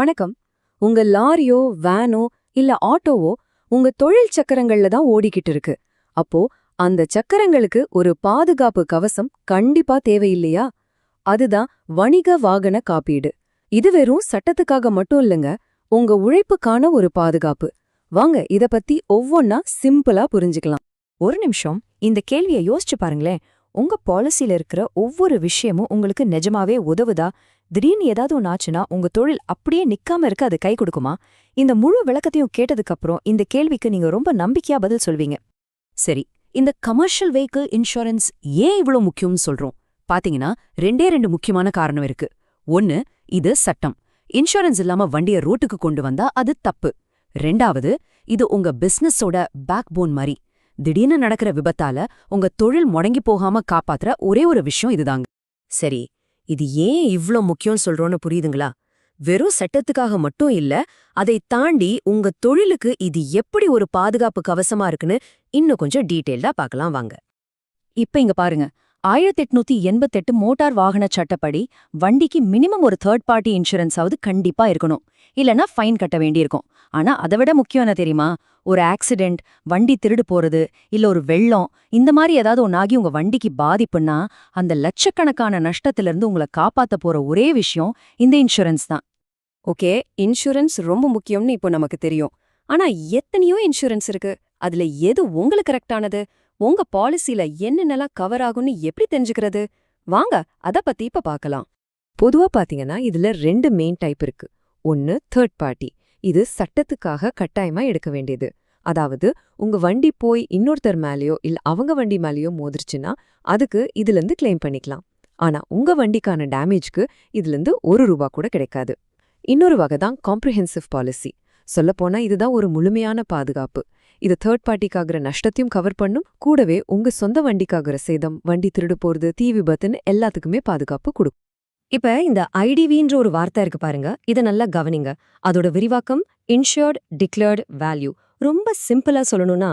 வணக்கம். உங்க லாரியோ வேனோ இல்ல ஆட்டோவோ உங்க தொழில் சக்கரங்கள்ல தான் ஓடிக்கிட்டு இருக்கு. அப்போ அந்த சக்கரங்களுக்கு ஒரு பாதுகாப்பு கவசம் கண்டிப்பா தேவையில்லையா? அதுதான் வணிக வாகன காப்பீடு. இது வெறும் சட்டத்துக்காக மட்டும் இல்லைங்க, உங்க உழைப்புக்கான ஒரு பாதுகாப்பு. வாங்க இத பத்தி ஒவ்வொன்னா சிம்பிளா புரிஞ்சுக்கலாம். ஒரு நிமிஷம் இந்த கேள்வியை யோசிச்சு பாருங்களேன். உங்க பாலிசில இருக்கிற ஒவ்வொரு விஷயமும் உங்களுக்கு நிஜமாவே உதவுதா? திடீர்னு ஏதாவது ஒன்று ஆச்சுன்னா உங்க தொழில் அப்படியே நிக்காம இருக்க அது கை கொடுக்குமா? இந்த முழு விளக்கத்தையும் கேட்டதுக்கு அப்புறம் இந்த கேள்விக்கு நீங்க ரொம்ப நம்பிக்கையா பதில் சொல்வீங்க. சரி, இந்த கமர்ஷியல் வெஹிக்கிள் இன்சூரன்ஸ் ஏன் இவ்வளவு முக்கியம்னு சொல்றோம்? பாத்தீங்கன்னா ரெண்டு முக்கியமான காரணம் இருக்கு. ஒன்னு, இது சட்டம். இன்சூரன்ஸ் இல்லாம வண்டியை ரோட்டுக்கு கொண்டு வந்தா அது தப்பு. ரெண்டாவது, இது உங்க பிசினஸோட பேக் போன் மாதிரி. திடீர்னு நடக்கிற விபத்தால உங்க தொழில் முடங்கி போகாம காப்பாத்துற ஒரே ஒரு விஷயம் இதுதாங்க. சரி, இது ஏன் இவ்ளோ முக்கியம் சொல்றோன்னு புரியுதுங்களா? வெறும் சட்டத்துக்காக மட்டும் இல்ல, அதை தாண்டி உங்க தொழிலுக்கு இது எப்படி ஒரு பாதுகாப்பு கவசமா இருக்குன்னு இன்னும் கொஞ்சம் டீட்டெயில்டா பார்க்கலாம் வாங்க. இப்ப இங்க பாருங்க, 1888 மோட்டார் வாகன சட்டப்படி வண்டிக்கு மினிமம் ஒரு தேர்ட் பார்ட்டி இன்சூரன்ஸாவது கண்டிப்பா இருக்கணும். இல்லனா ஃபைன் கட்ட வேண்டியிருக்கும். ஆனா அதை விட முக்கியம் என்ன தெரியுமா? ஒரு ஆக்சிடென்ட், வண்டி திருடு போறது, இல்ல ஒரு வெள்ளம், இந்த மாதிரி ஏதாவது ஒன்னாகி உங்க வண்டிக்கு பாதிப்புன்னா அந்த லட்சக்கணக்கான நஷ்டத்திலிருந்து உங்களை காப்பாத்த போற ஒரே விஷயம் இந்த இன்சூரன்ஸ் தான். ஓகே, இன்சூரன்ஸ் ரொம்ப முக்கியம்னு இப்போ நமக்கு தெரியும். ஆனா எத்தனையோ இன்சூரன்ஸ் இருக்கு. அதுல எது உங்களுக்கு கரெக்டானது? உங்க பாலிசில என்னென்னலாம் கவர் ஆகும்னு எப்படி தெரிஞ்சுக்கிறது? வாங்க அத பத்தி இப்ப பார்க்கலாம். பொதுவா பாத்தீங்கன்னா இதுல ரெண்டு மெயின் டைப் இருக்கு. ஒன்னு தேர்ட் பார்ட்டி. இது சட்டத்துக்காக கட்டாயமா எடுக்க வேண்டியது. அதாவது உங்க வண்டி போய் இன்னொருத்தர் மேலயோ இல்ல அவங்க வண்டி மேலயோ மோதிருச்சுன்னா அதுக்கு இதுல இருந்து கிளைம் பண்ணிக்கலாம். ஆனா உங்க வண்டிக்கான டேமேஜ்க்கு இதுல இருந்து ₹1 கூட கிடைக்காது. இன்னொரு வகை தான் காம்ப்ரிஹென்சிவ் பாலிசி. சொல்லப்போனா இதுதான் ஒரு முழுமையான பாதுகாப்பு. இது தேர்ட் பார்ட்டிக்காகிற நஷ்டத்தையும் கவர் பண்ணும், கூடவே உங்க சொந்த வண்டிக்காகிற சேதம், வண்டி திருடு போறது, தீ விபத்துன்னு எல்லாத்துக்குமே பாதுகாப்பு கொடுக்கும். இப்ப இந்த ஐடிவின்ற ஒரு வார்த்தை இருக்கு பாருங்க, இதை நல்லா கவனிங்க. அதோட விரிவாக்கம் இன்சூர்ட் டிக்ளேர்ட் வேல்யூ. ரொம்ப சிம்பிளா சொல்லணும்னா,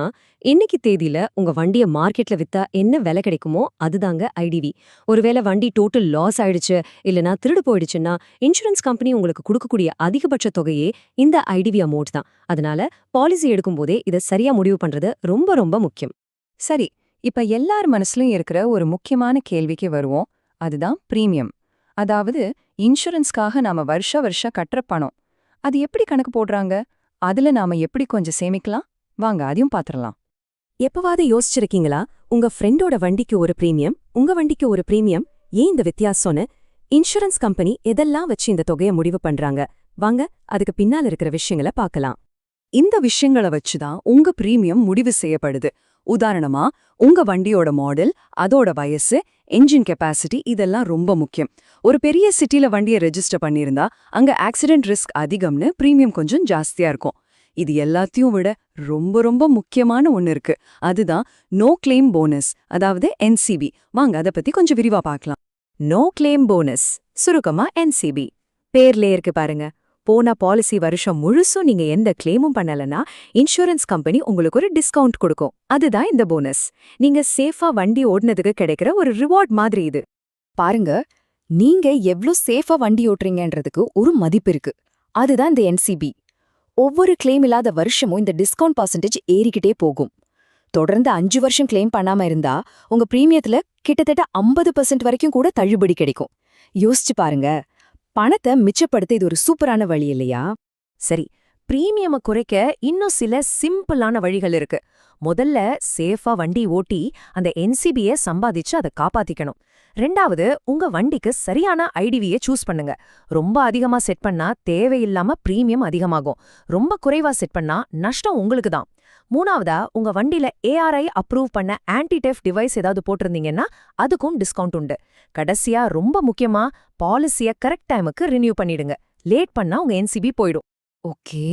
இன்னைக்கு தேதியில உங்க வண்டியை மார்க்கெட்ல வித்தா என்ன விலை கிடைக்குமோ அதுதாங்க ஐடிவி. ஒருவேளை வண்டி டோட்டல் லாஸ் ஆயிடுச்சு இல்லனா திருடு போயிடுச்சுன்னா இன்சூரன்ஸ் கம்பெனி உங்களுக்கு கொடுக்கக்கூடிய அதிகபட்ச தொகையே இந்த ஐடிவி அமௌண்ட் தான். அதனால பாலிசி எடுக்கும் போதே இதை சரியா முடிவு பண்றது ரொம்ப ரொம்ப முக்கியம். சரி, இப்ப எல்லார் மனசுலயும் இருக்கிற ஒரு முக்கியமான கேள்விக்கு வருவோம். அதுதான் பிரீமியம். அதாவது இன்சூரன்ஸ்க்காக நாம வருஷ கட்டுற பணம். அது எப்படி கணக்கு போடுறாங்க? அதுல நாம எப்படி கொஞ்சம் சேமிக்கலாம்? வாங்க அதையும் பாத்திரலாம். எப்பவாவது யோசிச்சிருக்கீங்களா, உங்க ஃப்ரெண்டோட வண்டிக்கு ஒரு பிரீமியம், உங்க வண்டிக்கு ஒரு பிரீமியம், ஏன் இந்த வித்தியாசம்னு? இன்சூரன்ஸ் கம்பெனி எதெல்லாம் வச்சு இந்த தொகையை முடிவு பண்றாங்க? வாங்க அதுக்கு பின்னால இருக்கிற விஷயங்களை பார்க்கலாம். இந்த விஷயங்களை வச்சுதான் உங்க பிரீமியம் முடிவு செய்யப்படுது. உதாரணமா, உங்க வண்டியோட மாடல், அதோட வயசு, என்ஜின் கெப்பாசிட்டி இதெல்லாம் ரொம்ப முக்கியம். ஒரு பெரிய சிட்டில வண்டியை ரெஜிஸ்டர் பண்ணியிருந்தா அங்க ஆக்சிடென்ட் ரிஸ்க் அதிகம்னு பிரீமியம் கொஞ்சம் ஜாஸ்தியா இருக்கும். இது எல்லாத்தையும் விட ரொம்ப முக்கியமான ஒன்னு இருக்கு. அதுதான் நோ கிளைம் போனஸ், அதாவது என்சிபி. வாங்க அதை பத்தி கொஞ்சம் விரிவா பார்க்கலாம். நோ கிளைம் போனஸ், சுருக்கமா என்சிபி. பேர்லே இருக்கு பாருங்க. போன பாலிசி வருஷம் முழுசும் நீங்க எந்த கிளைமும் பண்ணலனா இன்சூரன்ஸ் கம்பெனி உங்களுக்கு ஒரு டிஸ்கவுண்ட் கொடுக்கும். அதுதான் இந்த போனஸ். நீங்க சேஃபா வண்டி ஓடுனதுக்கு கிடைக்கிற ஒரு ரிவார்ட் மாதிரி இது. பாருங்க, நீங்க எவ்ளோ சேஃபா வண்டி ஓட்டுறீங்கன்றதுக்கு ஒரு மதிப்பு இருக்கு. அதுதான் இந்த என்சிபி. ஒவ்வொரு கிளைம் இல்லாத வருஷமும் இந்த டிஸ்கவுண்ட் பர்சன்டேஜ் ஏறிக்கிட்டே போகும். தொடர்ந்து 5 வருஷம் கிளைம் பண்ணாம இருந்தா உங்க பிரீமியத்துல கிட்டத்தட்ட 50% வரைக்கும் கூட தள்ளுபடி கிடைக்கும். யோசிச்சு பாருங்க, பணத்தை மிச்சப்படுத்த இது ஒரு சூப்பரான வழி இல்லையா? சரி, பிரீமியமை குறைக்க இன்னும் சில சிம்பிளான வழிகள் இருக்கு. முதல்ல சேஃபா வண்டி ஓட்டி அந்த என்சிபியை சம்பாதிச்சு அதை காப்பாத்திக்கணும். ரெண்டாவது, உங்க வண்டிக்கு சரியான ஐடிவியை சூஸ் பண்ணுங்க. ரொம்ப அதிகமா செட் பண்ணா தேவையில்லாம பிரீமியம் அதிகமாகும். ரொம்ப குறைவா செட் பண்ணா நஷ்டம் உங்களுக்கு தான். மூணாவதா, உங்க வண்டியில ஏஆர்ஐ அப்ரூவ் பண்ண ஆன்டி டெஃப்ட் டிவைஸ் ஏதாவது போட்டிருந்தீங்கன்னா அதுக்கும் டிஸ்கவுண்ட் உண்டு. கடைசியா ரொம்ப முக்கியமா, பாலிசிய கரெக்ட் டைமுக்கு ரினியூ பண்ணிடுங்க. லேட் பண்ணா உங்க என்சிபி போயிடும். ஓகே,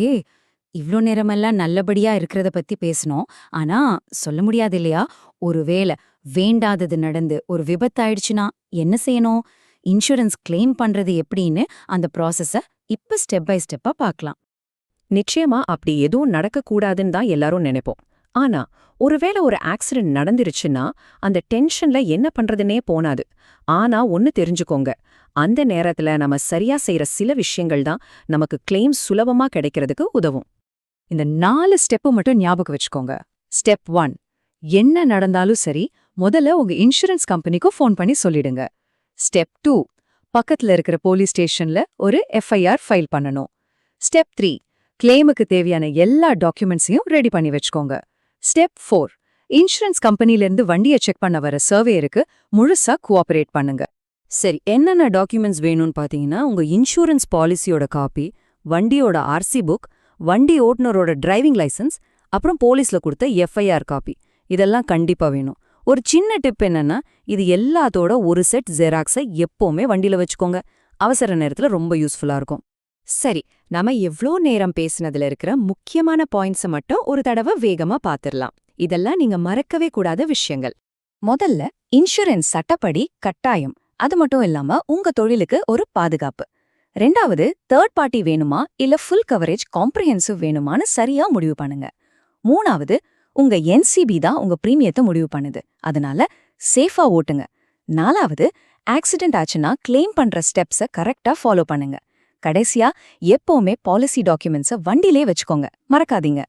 இவ்ளோ நேரமெல்லாம் நல்லபடியா இருக்கிறத பத்தி பேசணும். ஆனா சொல்ல முடியாது இல்லையா, ஒருவேளை வேண்டாதது நடந்து ஒரு விபத்தாயிடுச்சுன்னா என்ன செய்யணும்? இன்சூரன்ஸ் கிளைம் பண்றது எப்படின்னு அந்த ப்ராசஸ இப்ப ஸ்டெப் பை ஸ்டெப்பா பார்க்கலாம். நிச்சயமா அப்படி எதுவும் நடக்கக்கூடாதுன்னு தான் எல்லாரும் நினைப்போம். ஆனா ஒருவேளை ஒரு ஆக்சிடென்ட் நடந்துருச்சுன்னா அந்த டென்ஷன்ல என்ன பண்றதுன்னே போனாது. ஆனா ஒன்னு தெரிஞ்சுக்கோங்க, அந்த நேரத்துல நம்ம சரியா செய்யற சில விஷயங்கள் தான் நமக்கு கிளைம் சுலபமா கிடைக்கிறதுக்கு உதவும். இந்த 4 ஸ்டெப்பு மட்டும் ஞாபகம் வச்சுக்கோங்க. ஸ்டெப் 1, என்ன நடந்தாலும் சரி முதல்ல உங்க இன்சூரன்ஸ் கம்பெனிக்கு ஃபோன் பண்ணி சொல்லிடுங்க. ஸ்டெப் 2, பக்கத்துல இருக்கிற போலீஸ் ஸ்டேஷன்ல ஒரு எஃப்ஐஆர் ஃபைல் பண்ணணும். ஸ்டெப் 3, கிளைமுக்கு தேவையான எல்லா டாக்குமெண்ட்ஸையும் ரெடி பண்ணி வச்சுக்கோங்க. ஸ்டெப் 4, இன்சூரன்ஸ் கம்பெனிலேருந்து வண்டியை செக் பண்ண வர சர்வேயருக்கு முழுசா கோஆபரேட் பண்ணுங்க. சரி, என்னென்ன டாக்குமெண்ட்ஸ் வேணும்னு பாத்தீங்கன்னா, உங்க இன்சூரன்ஸ் பாலிசியோட காப்பி, வண்டியோட ஆர்சி புக், வண்டி ஓட்டுநரோட டிரைவிங் லைசென்ஸ், அப்புறம் போலீஸ்ல கொடுத்த எஃப்ஐஆர் காப்பி. இதெல்லாம் கண்டிப்பா வேணும். ஒரு சின்ன டிப் என்னன்னா, இது எல்லாத்தோட ஒரு செட் ஜெராக்ஸை எப்பவுமே வண்டியில வச்சுக்கோங்க. அவசர நேரத்துல ரொம்ப யூஸ்ஃபுல்லா இருக்கும். சரி, நாம எவ்ளோ நேரம் பேசினதுல இருக்கிற முக்கியமான பாயிண்ட்ஸை மட்டும் ஒரு தடவை வேகமா பாத்திரலாம். இதெல்லாம் நீங்க மறக்கவே கூடாத விஷயங்கள். முதல்ல, இன்சூரன்ஸ் சட்டப்படி கட்டாயம். அது மட்டும் இல்லாம உங்க தொழிலுக்கு ஒரு பாதுகாப்பு. ரெண்டாவது, தேர்ட் பார்ட்டி வேணுமா இல்ல ஃபுல் கவரேஜ் காம்ப்ரிஹென்சிவ் வேணுமான்னு சரியா முடிவு பண்ணுங்க. மூணாவது, உங்க என்சிபி தான் உங்க பிரீமியத்தை முடிவு பண்ணுது. அதனால சேஃபா ஓட்டுங்க. நாலாவது, ஆக்சிடென்ட் ஆச்சுன்னா கிளைம் பண்ற ஸ்டெப்ஸை கரெக்டா ஃபாலோ பண்ணுங்க. கடைசியா, எப்பவுமே பாலிசி டாக்குமெண்ட்ஸை வண்டியிலே வச்சுக்கோங்க, மறக்காதீங்க.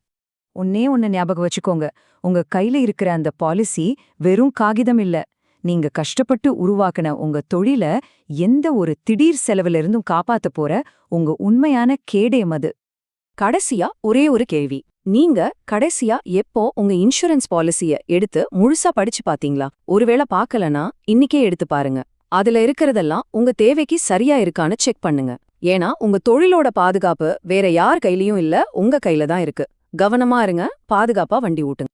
ஒண்ணு ஞாபகம் வச்சுக்கோங்க, உங்க கையில இருக்கிற அந்த பாலிசி வெறும் காகிதம் இல்ல. நீங்க கஷ்டப்பட்டு உருவாக்குன உங்க தொழில எந்த ஒரு திடீர் செலவுல இருந்தும் காப்பாத்த போற உங்க உண்மையான கேடயம் அது. கடைசியா ஒரே ஒரு கேள்வி. நீங்க கடைசியா எப்போ உங்க இன்சூரன்ஸ் பாலிசிய எடுத்து முழுசா படிச்சு பாத்தீங்களா? ஒருவேளை பார்க்கலனா இன்னிக்கே எடுத்து பாருங்க. அதுல இருக்கிறதெல்லாம் உங்க தேவைக்கு சரியா இருக்கான்னு செக் பண்ணுங்க. ஏன்னா உங்க தொழிலோட பாதுகாப்பு வேற யார் கையிலயும் இல்ல, உங்க கையில தான் இருக்கு. கவனமா இருங்க, பாதுகாப்பா வண்டி ஓட்டுங்க.